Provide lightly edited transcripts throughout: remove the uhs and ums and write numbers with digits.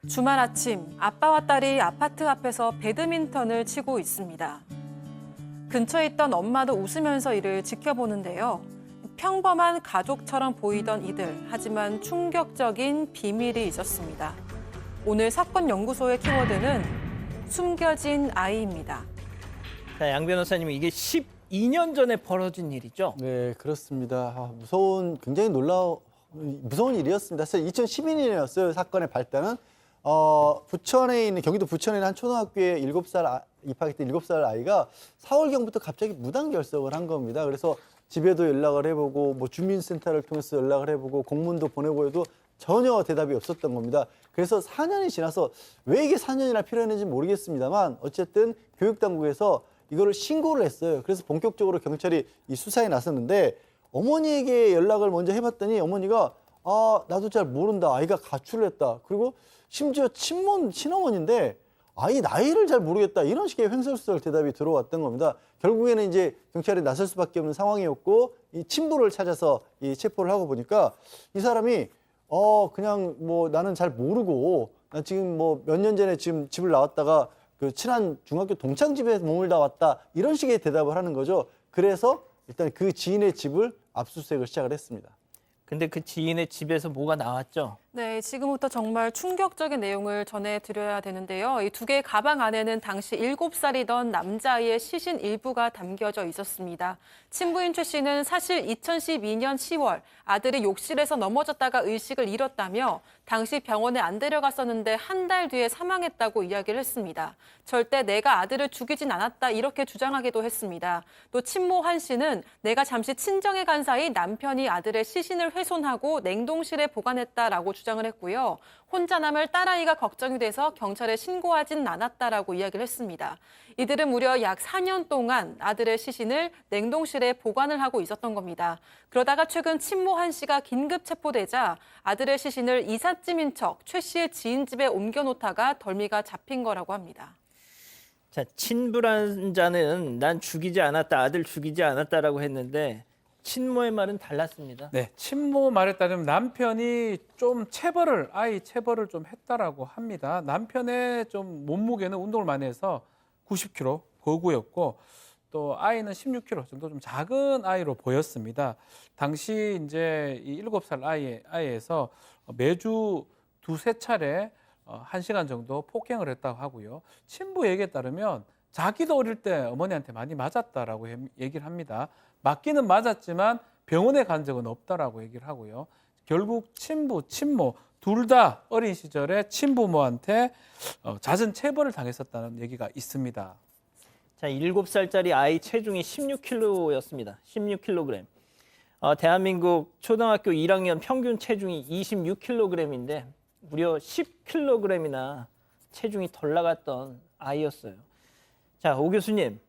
주말 아침 아빠와 딸이 아파트 앞에서 배드민턴을 치고 있습니다. 근처에 있던 엄마도 웃으면서 이를 지켜보는데요. 평범한 가족처럼 보이던 이들, 하지만 충격적인 비밀이 있었습니다. 오늘 사건 연구소의 키워드는 숨겨진 아이입니다. 자, 양 변호사님, 이게 12년 전에 벌어진 일이죠? 네, 그렇습니다. 굉장히 무서운 일이었습니다. 사실 2012년이었어요. 사건의 발단은. 부천에 있는, 경기도 부천에 있는 한 초등학교에 입학했던 7살 아이가 4월경부터 갑자기 무단결석을 한 겁니다. 그래서 집에도 연락을 해보고, 주민센터를 통해서 연락을 해보고, 공문도 보내고 해도 전혀 대답이 없었던 겁니다. 그래서 4년이 지나서 왜 이게 4년이나 필요했는지 모르겠습니다만, 어쨌든 교육당국에서 이거를 신고를 했어요. 그래서 본격적으로 경찰이 이 수사에 나섰는데, 어머니에게 연락을 먼저 해봤더니 어머니가 나도 잘 모른다. 아이가 가출을 했다. 그리고 심지어 친어머니인데 아이 나이를 잘 모르겠다. 이런 식의 횡설수설 대답이 들어왔던 겁니다. 결국에는 이제 경찰이 나설 수밖에 없는 상황이었고, 이 친부를 찾아서 이 체포를 하고 보니까 이 사람이 그냥 나는 잘 모르고, 나 지금 몇 년 전에 지금 집을 나왔다가 그 친한 중학교 동창 집에 머물다 왔다. 이런 식의 대답을 하는 거죠. 그래서 일단 그 지인의 집을 압수수색을 시작을 했습니다. 근데 그 지인의 집에서 뭐가 나왔죠? 네, 지금부터 정말 충격적인 내용을 전해드려야 되는데요. 이 두 개의 가방 안에는 당시 7살이던 남자아이의 시신 일부가 담겨져 있었습니다. 친부인 최 씨는 사실 2012년 10월 아들이 욕실에서 넘어졌다가 의식을 잃었다며 당시 병원에 안 데려갔었는데 한 달 뒤에 사망했다고 이야기를 했습니다. 절대 내가 아들을 죽이진 않았다 이렇게 주장하기도 했습니다. 또 친모 한 씨는 내가 잠시 친정에 간 사이 남편이 아들의 시신을 훼손하고 냉동실에 보관했다라고 주장을 했고요. 혼자 남을 딸아이가 걱정이 돼서 경찰에 신고하진 않았다라고 이야기를 했습니다. 이들은 무려 약 4년 동안 아들의 시신을 냉동실에 보관을 하고 있었던 겁니다. 그러다가 최근 친모 한 씨가 긴급 체포되자 아들의 시신을 이삿짐인 척 최 씨의 지인 집에 옮겨놓다가 덜미가 잡힌 거라고 합니다. 자, 친부란 자는 난 죽이지 않았다, 아들 죽이지 않았다라고 했는데 친모의 말은 달랐습니다. 네, 친모 말에 따르면 남편이 좀 아이 체벌을 좀 했다라고 합니다. 남편의 좀 몸무게는 운동을 많이 해서 90kg 거구였고, 또 아이는 16kg 정도 좀 작은 아이로 보였습니다. 당시 이제 이 7살 아이에서 매주 두세 차례 1시간 정도 폭행을 했다고 하고요. 친부 얘기에 따르면 자기도 어릴 때 어머니한테 많이 맞았다라고 얘기를 합니다. 맞기는 맞았지만 병원에 간 적은 없다라고 얘기를 하고요. 결국 친부, 친모 둘 다 어린 시절에 친부모한테 잦은 체벌을 당했었다는 얘기가 있습니다. 자, 7살짜리 아이 체중이 16kg였습니다. 16kg. 대한민국 초등학교 1학년 평균 체중이 26kg인데 무려 10kg이나 체중이 덜 나갔던 아이였어요. 자, 오 교수님,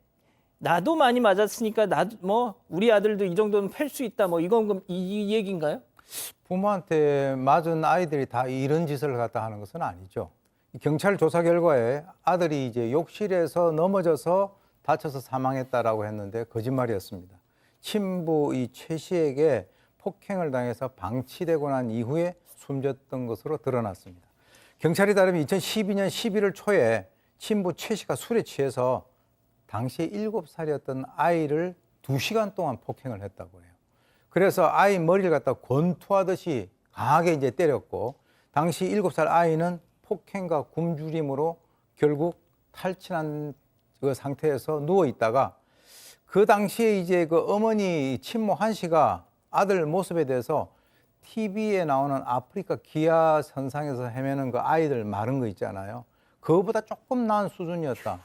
나도 많이 맞았으니까 나도 우리 아들도 이 정도는 팰 수 있다. 이 얘기인가요? 부모한테 맞은 아이들이 다 이런 짓을 갖다 하는 것은 아니죠. 경찰 조사 결과에 아들이 이제 욕실에서 넘어져서 다쳐서 사망했다라고 했는데 거짓말이었습니다. 친부 이 최 씨에게 폭행을 당해서 방치되고 난 이후에 숨졌던 것으로 드러났습니다. 경찰이 따르면 2012년 11월 초에 친부 최 씨가 술에 취해서 당시 7살이었던 아이를 2시간 동안 폭행을 했다고 해요. 그래서 아이 머리를 갖다 권투하듯이 강하게 이제 때렸고, 당시 7살 아이는 폭행과 굶주림으로 결국 탈진한 그 상태에서 누워 있다가, 그 당시에 이제 그 어머니 친모 한 씨가 아들 모습에 대해서 TV에 나오는 아프리카 기아 선상에서 헤매는 그 아이들 마른 거 있잖아요. 그거보다 조금 나은 수준이었다.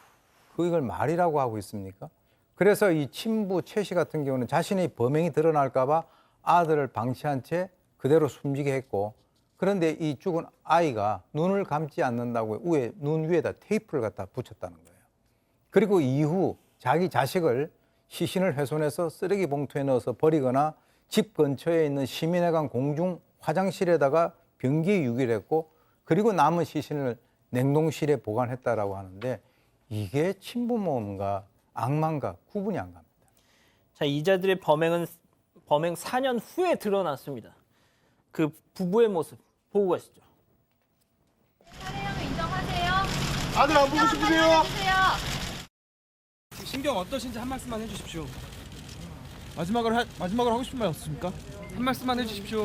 이걸 말이라고 하고 있습니까? 그래서 이 친부 최 씨 같은 경우는 자신의 범행이 드러날까 봐 아들을 방치한 채 그대로 숨지게 했고, 그런데 이 죽은 아이가 눈을 감지 않는다고 눈 위에다 테이프를 갖다 붙였다는 거예요. 그리고 이후 자기 자식을 시신을 훼손해서 쓰레기 봉투에 넣어서 버리거나 집 근처에 있는 시민회관 공중 화장실에다가 변기에 유기를 했고, 그리고 남은 시신을 냉동실에 보관했다라고 하는데, 이게 친부모가 악망과 구분이 안 갑니다. 자, 이자들의 범행 4년 후에 드러났습니다. 그 부부의 모습 보고 가시죠. 아들 안 보고 싶으세요? 신경 어떠신지 한 말씀만 해주십시오. 마지막으로 하고 싶은 말 없으십니까? 한 말씀만 해주십시오.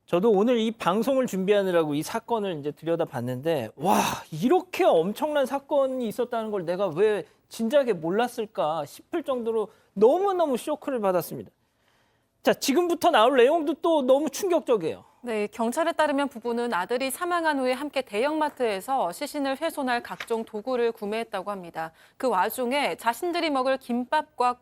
저도 오늘 이 방송을 준비하느라고 이 사건을 이제 들여다봤는데 와 이렇게 엄청난 사건이 있었다는 걸 내가 왜 진작에 몰랐을까 싶을 정도로 너무너무 쇼크를 받았습니다. 자, 지금부터 나올 내용도 또 너무 충격적이에요. 네, 경찰에 따르면 부부는 아들이 사망한 후에 함께 대형마트에서 시신을 훼손할 각종 도구를 구매했다고 합니다. 그 와중에 자신들이 먹을 김밥과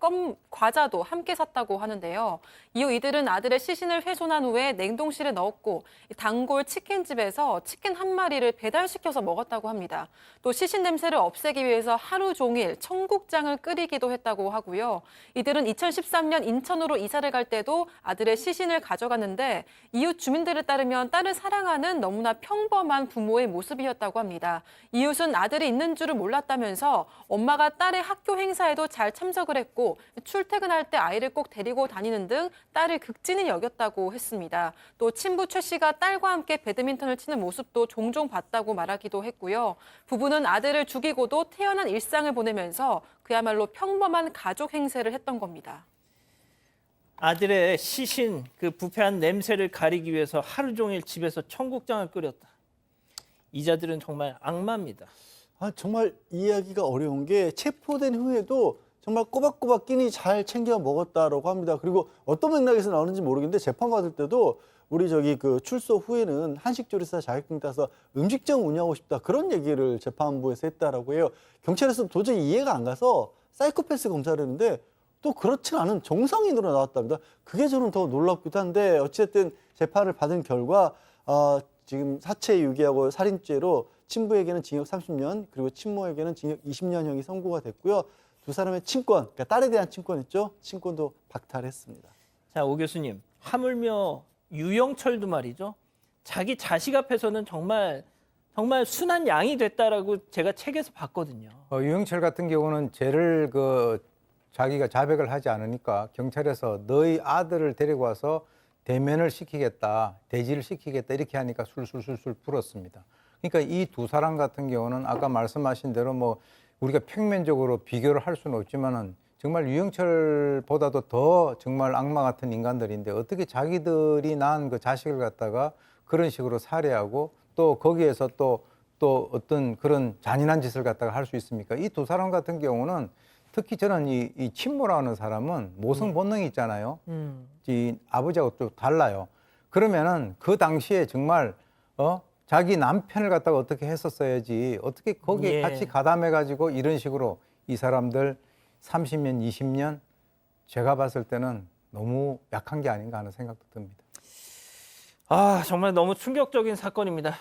과자도 함께 샀다고 하는데요. 이후 이들은 아들의 시신을 훼손한 후에 냉동실에 넣었고 단골 치킨집에서 치킨 한 마리를 배달시켜서 먹었다고 합니다. 또 시신 냄새를 없애기 위해서 하루 종일 청국장을 끓이기도 했다고 하고요. 이들은 2013년 인천으로 이사를 갈 때도 아들의 시신을 가져갔는데 이웃 주민들에 따르면 딸을 사랑하는 너무나 평범한 부모의 모습이었다고 합니다. 이웃은 아들이 있는 줄을 몰랐다면서 엄마가 딸의 학교 행사에도 잘 참석을 했고 출퇴근할 때 아이를 꼭 데리고 다니는 등 딸을 극진히 여겼다고 했습니다. 또 친부 최 씨가 딸과 함께 배드민턴을 치는 모습도 종종 봤다고 말하기도 했고요. 부부는 아들을 죽이고도 태어난 일상을 보내면서 그야말로 평범한 가족 행세를 했던 겁니다. 아들의 시신, 그 부패한 냄새를 가리기 위해서 하루 종일 집에서 청국장을 끓였다. 이 자들은 정말 악마입니다. 정말 이해하기가 어려운 게 체포된 후에도 정말 꼬박꼬박 끼니 잘 챙겨 먹었다라고 합니다. 그리고 어떤 맥락에서 나오는지 모르겠는데 재판받을 때도 우리 그 출소 후에는 한식조리사 자격증 따서 음식점 운영하고 싶다 그런 얘기를 재판부에서 했다라고 해요. 경찰에서 도저히 이해가 안 가서 사이코패스 검사를 했는데 또 그렇지 않은 정상인으로 나왔답니다. 그게 저는 더 놀랍기도 한데 어쨌든 재판을 받은 결과 지금 사체 유기하고 살인죄로 친부에게는 징역 30년 그리고 친모에게는 징역 20년형이 선고가 됐고요. 두 사람의 친권, 그러니까 딸에 대한 친권 있죠? 친권도 박탈했습니다. 자, 오 교수님, 하물며 유영철도 말이죠. 자기 자식 앞에서는 정말 순한 양이 됐다라고 제가 책에서 봤거든요. 유영철 같은 경우는 죄를 자기가 자백을 하지 않으니까 경찰에서 너희 아들을 데리고 와서 대면을 시키겠다, 대지를 시키겠다 이렇게 하니까 술술술술 불었습니다. 그러니까 이 두 사람 같은 경우는 아까 말씀하신 대로 우리가 평면적으로 비교를 할 수는 없지만은 정말 유영철보다도 더 정말 악마 같은 인간들인데 어떻게 자기들이 낳은 그 자식을 갖다가 그런 식으로 살해하고 또 거기에서 또 어떤 그런 잔인한 짓을 갖다가 할 수 있습니까? 이 두 사람 같은 경우는 특히 저는 이 친모라는 사람은 모성 본능이 있잖아요. 이 아버지하고 좀 달라요. 그러면은 그 당시에 정말 자기 남편을 갖다가 어떻게 했었어야지 어떻게 거기에 같이 가담해가지고 이런 식으로 이 사람들 30년, 20년 제가 봤을 때는 너무 약한 게 아닌가 하는 생각도 듭니다. 정말 너무 충격적인 사건입니다.